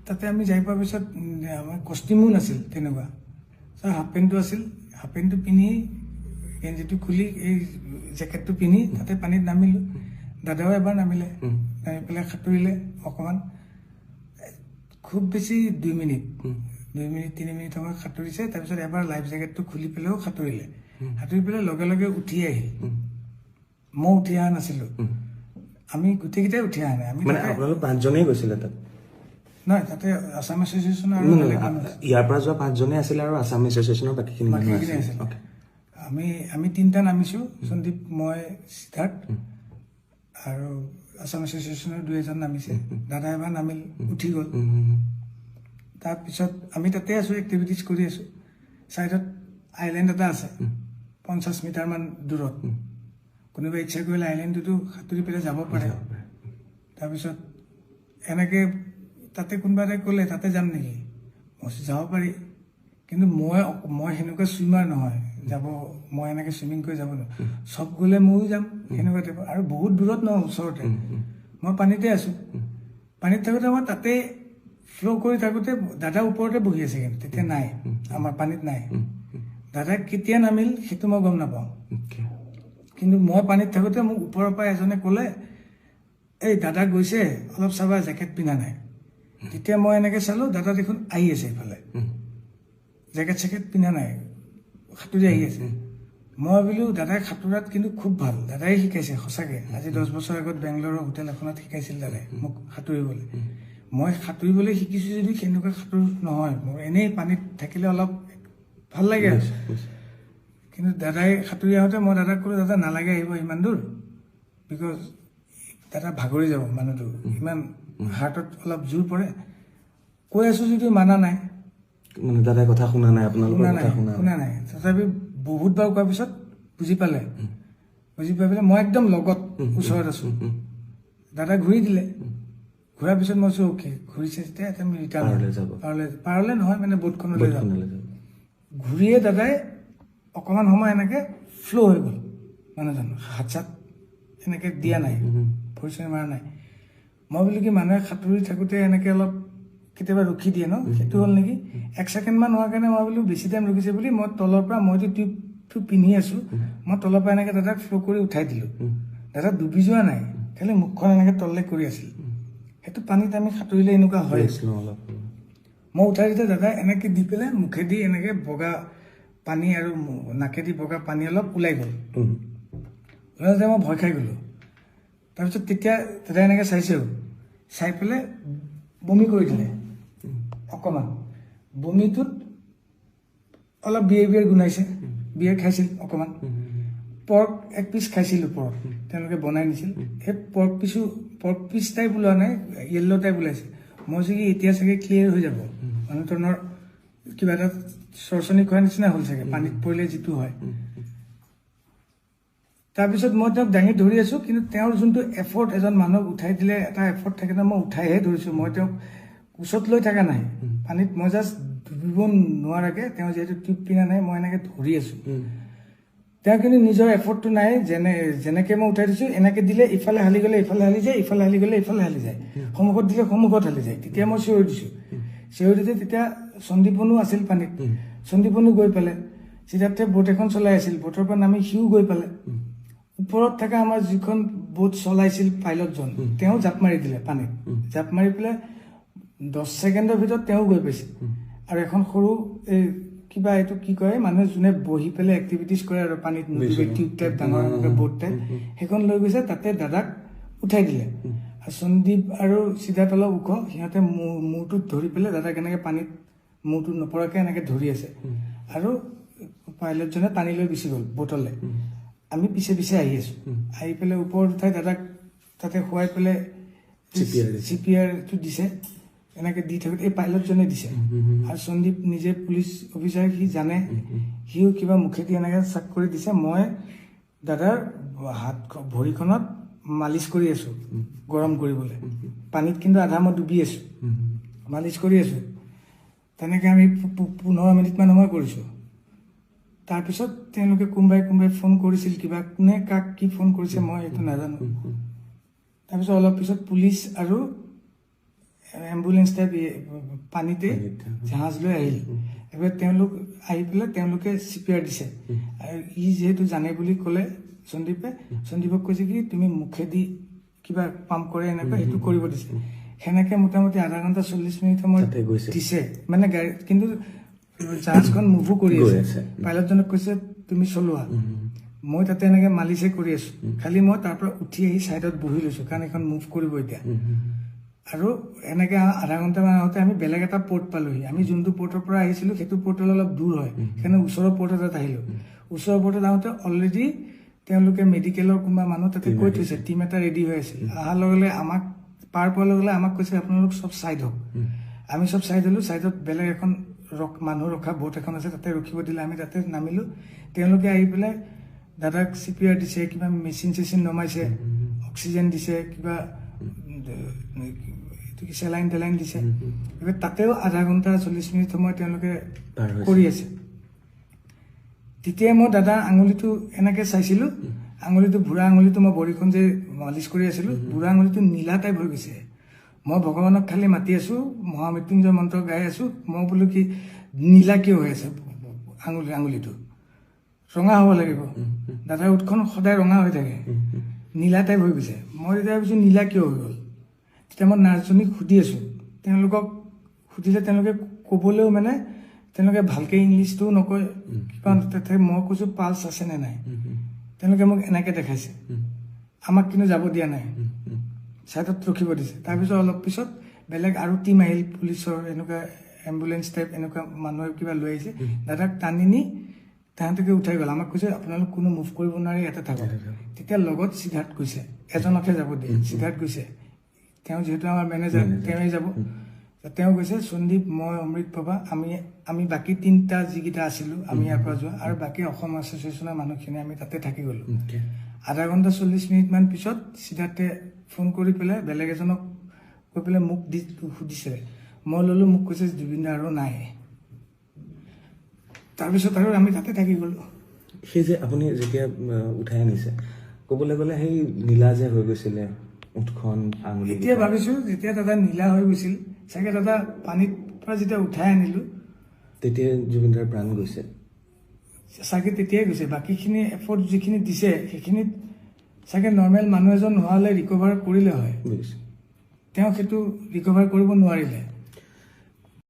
তাতে আমি যাই পোৱাৰ পিছত আমাৰ কষ্টিউমো নাছিল তেনেকুৱা ছাৰ হাফ পেণ্টটো আছিল হাফ পেণ্টটো পিন্ধি গেঞ্জিটো খুলি এই জেকেটটো পিন্ধি তাতে পানীত নামিলোঁ দাদাও এবাৰ নামিলে নামি পেলাই সাঁতুৰিলে অকণমান খুব বেছি 2 মিনিট 3 মিনিট সময় সাঁতুৰিছে তাৰপিছত এবাৰ লাইফ জেকেটটো খুলি পেলাইও সাঁতুৰিলে সাঁতুৰি পেলাই লগে লগে উঠি আহিল মই উঠি অহা নাছিলোঁ আমি গোটেইকেইটাই উঠি অহা নাই আমি আপোনালোক 5 জনেই গৈছিলে তাত নহয় তাতে আছাম এছ'চিয়েশ্যনৰ ইয়াৰ পৰা যোৱা 5 জনেই আছিলে আৰু আছাম এছ'চিয়েশ্যনৰ বাকীখিনি আছিল আমি 3টা নামিছোঁ সন্দীপ মই সিদ্ধাৰ্থ আৰু আছাম এছ'চিয়েশ্যনৰ 2 নামিছে দাদা এবাৰ নামিল উঠি গ'ল তাৰপিছত আমি তাতে আছোঁ এক্টিভিটিজ কৰি আছোঁ ছাইডত আইলেণ্ড এটা আছে 50 মিটাৰমান দূৰত কোনোবা ইচ্ছা কৰিলে আইলেণ্ডটোতো সাঁতুৰি পেলাই যাব পাৰে তাৰপিছত এনেকৈ তাতে কোনোবা এটাই ক'লে তাতে যাম নেকি মই যাব পাৰি কিন্তু মই সেনেকুৱা ছুইমাৰ নহয় যাব মই এনেকৈ ছুইমিং কৰি যাব নোৱাৰোঁ চব গ'লে ময়ো যাম সেনেকুৱা টাইপৰ আৰু বহুত দূৰত নহয় ওচৰতে মই পানীতে আছোঁ পানীত থাকোঁতে মই তাতে ফ্ল' কৰি থাকোঁতে দাদা ওপৰতে বহি আছে কিন্তু তেতিয়া নাই আমাৰ পানীত নাই দাদা কেতিয়া নামিল সেইটো মই গম নাপাওঁ কিন্তু মই পানীত থাকোঁতে মোক ওপৰৰ পৰা এজনে ক'লে এই দাদা গৈছে অলপ চাবা জেকেট পিন্ধা নাই তেতিয়া মই এনেকৈ চালোঁ দাদা দেখোন আহি আছে এইফালে জেকেট চেকেট পিন্ধা নাই সাঁতুৰি আহি আছে মই ভাবিলোঁ দাদাই সাঁতোৰাত কিন্তু খুব ভাল দাদাই শিকাইছে সঁচাকৈ আজি 10 বছৰ আগত বেংগলোৰৰ হোটেল এখনত শিকাইছিল দাদাই মোক সাঁতুৰিবলৈ মই সাঁতুৰিবলৈ শিকিছোঁ যদি সেনেকুৱা সাঁতোৰ নহয় মোৰ এনেই পানীত থাকিলে অলপ ভাল লাগে আৰু কিন্তু দাদাই সাঁতুৰি আহোঁতে মই দাদাক ক'লোঁ দাদা নালাগে আহিব ইমান দূৰ বিকজ দাদা ভাগৰি যাব মানুহটো ইমান হাৰ্টত অলপ জোৰ পৰে কৈ আছোঁ যদিও মানা নাই মানে দাদাই কথা শুনা নাই আপোনালোকৰ কথা শুনা নাই তথাপি বহুতবাৰ কোৱাৰ পিছত বুজি পালে বুজি পাই পেলাই মই একদম লগত ওচৰত আছোঁ দাদা ঘূৰি দিলে ঘূৰাৰ পিছত মই কৈছোঁ অ'কে ঘূৰিছে যেতিয়া এতিয়া আমি ৰিটাৰ্ণ পাৰলে নহয় মানে বোটখনলৈ যাম ঘূৰিয়ে দাদাই অকণমান সময় এনেকৈ ফ্ল' হৈ গ'ল মানুহজন হাত চাত এনেকৈ দিয়া নাই ভৰি চৰি মাৰা নাই মই বোলো কি মানুহে সাঁতুৰি থাকোঁতে এনেকৈ অলপ কেতিয়াবা ৰখি দিয়ে ন সেইটো হ'ল নেকি 1 ছেকেণ্ডমান হোৱাৰ কাৰণে মই বোলো বেছি টাইম ৰখিছে বুলি মই তলৰ পৰা মইতো টিউবটো পিন্ধি আছোঁ মই তলৰ পৰা এনেকৈ দাদাক ফ্ল' কৰি উঠাই দিলোঁ দাদা ডুবি যোৱা নাই খালি মুখখন এনেকৈ তললৈ কৰি আছিল সেইটো পানীত আমি সাঁতুৰিলে এনেকুৱা হৈ আছিলোঁ অলপ মই উঠাই দিওঁতে দাদা এনেকৈ দি পেলাই মুখেদি এনেকৈ বগা পানী আৰু নাকেদি বগা পানী অলপ ওলাই গ'ল ওলাওঁতে মই ভয় খাই গ'লোঁ তাৰপিছত তেতিয়া দাদাই এনেকৈ চাইছেও চাই পেলাই বমি কৰি দিলে অকণমান বমিটোত অলপ বিয়েৰ গোন্ধাইছে বিয়েৰ খাইছিল অকণমান পৰ্ক 1 পিচ খাইছিল ওপৰত তেওঁলোকে বনাই নিছিল সেই পৰ্ক পিচ টাইপ ওলোৱা নাই য়েল্ল' টাইপ ওলাইছে মই চাগে এতিয়া চাগে ক্লিয়াৰ হৈ যাব মানুহজনৰ কিবা এটা চৰচনি খোৱাৰ নিচিনা হ'ল চাগে পানীত পৰিলে যিটো হয় তাৰপিছত মই তেওঁক দাঙি ধৰি আছোঁ কিন্তু তেওঁৰ যোনটো এফৰ্ট এজন মানুহক উঠাই দিলে এটা এফৰ্ট থাকে ন মই উঠাইহে ধৰিছোঁ মই তেওঁক ওচৰত লৈ থকা নাই পানীত মই জাষ্ট ডুবিব নোৱাৰাকৈ তেওঁ যিহেতু টিউব পিন্ধা নাই মই এনেকৈ ধৰি আছোঁ তেওঁ কিন্তু নিজৰ এফৰ্টটো নাই যেনেকৈ মই উঠাই দিছোঁ এনেকৈ দিলে ইফালে হালি গ'লে ইফালে হালি যায় ইফালে হালি গ'লে ইফালে হালি যায় সন্মুখত দিলে সন্মুখত হালি যায় তেতিয়া মই চিঞৰি দিছোঁ চিঞৰি দিওঁতে তেতিয়া সন্দীপনো আছিল পানীত সন্দীপনো গৈ পালে সিদ্ধাৰ্থে বোট এখন চলাই আছিল বোটৰ পৰা নামি সিও গৈ পালে ওপৰত থকা আমাৰ যিখন বোট চলাইছিল পাইলটজন তেওঁ জাপ মাৰি দিলে পানীত জাপ মাৰি পেলাই 10 ছেকেণ্ডৰ ভিতৰত তেওঁ গৈ পাইছিল আৰু এখন সৰু এই কিবা এইটো কি কয় মানুহে যোনে বহি পেলাই এক্টিভিটিজ কৰে আৰু পানীত টিউব টাইপ ডাঙৰ বোট টাইপ সেইখন লৈ গৈছে তাতে দাদাক উঠাই দিলে আৰু সন্দীপ আৰু সিদ্ধাৰ্থ অলপ ওখ সিহঁতে মূৰটোত ধৰি পেলাই দাদাক এনেকৈ পানীত মূৰটো নপৰাকৈ এনেকৈ ধৰি আছে আৰু পাইলটজনে টানি লৈ গুচি গ'ল বোটলৈ আমি পিছে পিছে আহি আছোঁ আহি পেলাই ওপৰত উঠাই দাদাক তাতে শুৱাই পেলাই CPRটো দিছে এনেকৈ দি থাকোঁতে এই পাইলটজনে দিছে আৰু সন্দীপ নিজে পুলিচ অফিচাৰ সি জানে সিও কিবা মুখেদি এনেকৈ চাক কৰি দিছে মই দাদাৰ হাত ভৰিখনত মালিচ কৰি আছোঁ গৰম কৰিবলৈ পানীত কিন্তু আধা মই ডুবি আছোঁ মালিচ কৰি আছোঁ তেনেকৈ আমি 15 মিনিটমান সময় কৰিছোঁ তাৰপিছত তেওঁলোকে কোনোবাই ফোন কৰিছিল কিবা কোনে কাক কি ফোন কৰিছে মই এইটো নাজানো তাৰপিছত অলপ পিছত পুলিচ আৰু এম্বুলেন্স টাইপ পানীতে জাহাজ লৈ আহিল এবাৰ তেওঁলোক আহি পেলাই তেওঁলোকে CPR দিছে আৰু ই যেহেতু জানে বুলি ক'লে সন্দীপক কৈছে কি তুমি মুখেদি কিবা পাম্প কৰে এনেকুৱা সেইটো কৰিব দিছে সেনেকে মোটামুটি আধা ঘণ্টা 40 মিনিট সময় দিছে মানে গাড়ী কিন্তু জাহাজখন মুভো কৰি আছে পাইলটজনক কৈছে তুমি চলোৱা মই তাতে এনেকে মালিচে কৰি আছো খালি মই তাৰ পৰা উঠি আহি সাইডত বহি লৈছো কাৰণ এখন মুভ কৰিব এতিয়া আৰু এনেকে আধা ঘণ্টা মান আগতে আমি বেলেগ এটা পোৰ্ট পালোহি আমি যোনটো পোৰ্টৰ পৰা আহিছিলো সেইটো পোৰ্টল অলপ দূৰ হয় সেইকাৰণে ওচৰৰ পোৰ্ট এটাত আহিলো ওচৰৰ পোৰ্টত আহোঁতে অলৰেডি তেওঁলোকে মেডিকেলৰ কোনোবা মানুহ তাতে কৈ থৈছে টিম এটা ৰেডি হৈ আছিল অহাৰ লগে লগে আমাক পাৰ পোৱাৰ লগে লগে আমাক কৈছে আপোনালোক চব চাইড হওক আমি চব চাইড হলো চাইডত বেলেগ এখন মানুহ ৰখা বোট এখন আছে তাতে ৰখিব দিলে আমি তাতে নামিলো তেওঁলোকে আহি পেলাই দাদাক CPR দিছে কিবা মেচিন চেচিন নমাইছে অক্সিজেন দিছে কিবা চেলাইন টেলাইন দিছে এবাৰ তাতেও আধা ঘণ্টা 40 মিনিট সময় তেওঁলোকে কৰি আছে তেতিয়া মই দাদা আঙুলিটো এনেকে চাইছিলো আঙুলিটো বুঢ়া আঙুলিটো মই বৰিখন যে মালিচ কৰি আছিলো বুঢ়া আঙুলিটো নীলা টাইপ হৈ গৈছে মই ভগৱানক খালি মাতি আছো মহামৃত্যুঞ্জয় মন্ত্ৰ গাই আছো মই বোলো কি নীলা কিয় হৈ আছে আঙুলিটো ৰঙা হ'ব লাগিব দাদাৰ উঠখন সদায় ৰঙা হৈ থাকে নীলা টাইপ হৈ গৈছে মই তেতিয়া ভাবিছো নীলা কিয় হৈ গ'ল তেতিয়া মই নাৰ্ছজনীক সুধি আছো তেওঁলোকক সুধিলে তেওঁলোকে ক'বলৈও মানে তেওঁলোকে ভালকে ইংলিছটো নকয় কিবা তাতে মই কৈছো পালছ আছে নে নাই তেওঁলোকে মোক এনেকে দেখাইছে আমাক কিন্তু যাব দিয়া নাই সাইডত ৰখিব দিছে তাৰপিছত অলপ পিছত বেলেগ আৰু টিম আহিল পুলিচৰ এনেকুৱা এম্বুলেন্স টাইপ এনেকুৱা মানুহ কিবা লৈ আহিছে দাদাক টানি নি তাহাঁতকে উঠাই গ'ল আমাক কৈছে আপোনালোক কোনো মুভ কৰিব নোৱাৰি ইয়াতে থাকক তেতিয়া লগত সিদ্ধাৰ্থ কৈছে এজনকে যাব দিয়ে সিদ্ধাৰ্থ কৈছে তেওঁ যেহেতু আমাৰ মেনেজাৰ তেওঁই যাব তেওঁ কৈছে সন্দীপ মই অমৃত বাবা আমি বাকি তিনিটা যিকেইটা আছিলো আমি ইয়াৰ পৰা যোৱা আৰু বাকি অসম এছ'চিয়েশ্যনৰ মানুহখিনি আমি তাতে থাকি গ'লো আধা ঘণ্টা 40 মিনিট মান পিছত সিদ্ধাৰ্থে ফোন কৰি পেলাই বেলেগ এজনক কৈ পেলাই মোক সুধিছে মই ল'লো মোক কৈছে জুবিন দা আৰু নাই তাৰপিছত আৰু আমি তাতে থাকি গ'লো সেই যে আপুনি যেতিয়া উঠাই আনিছে ক'বলৈ গ'লে সেই নীলা যে হৈ গৈছিলে উঠখন আঙুলি এতিয়া ভাবিছো যেতিয়া দাদা নীলা হৈ গৈছিল চাগে দাদা পানীৰ পৰা যেতিয়া উঠাই আনিলো তেতিয়া জুবিন দাৰ প্ৰাণ গৈছে চাগে তেতিয়াই গৈছে বাকীখিনি এফৰ্ট যিখিনি দিছে সেইখিনিত চাগে নৰ্মেল মানুহ এজন নোহোৱালে ৰিকভাৰ কৰিলে হয় তেওঁ সেইটো ৰিকভাৰ কৰিব নোৱাৰিলে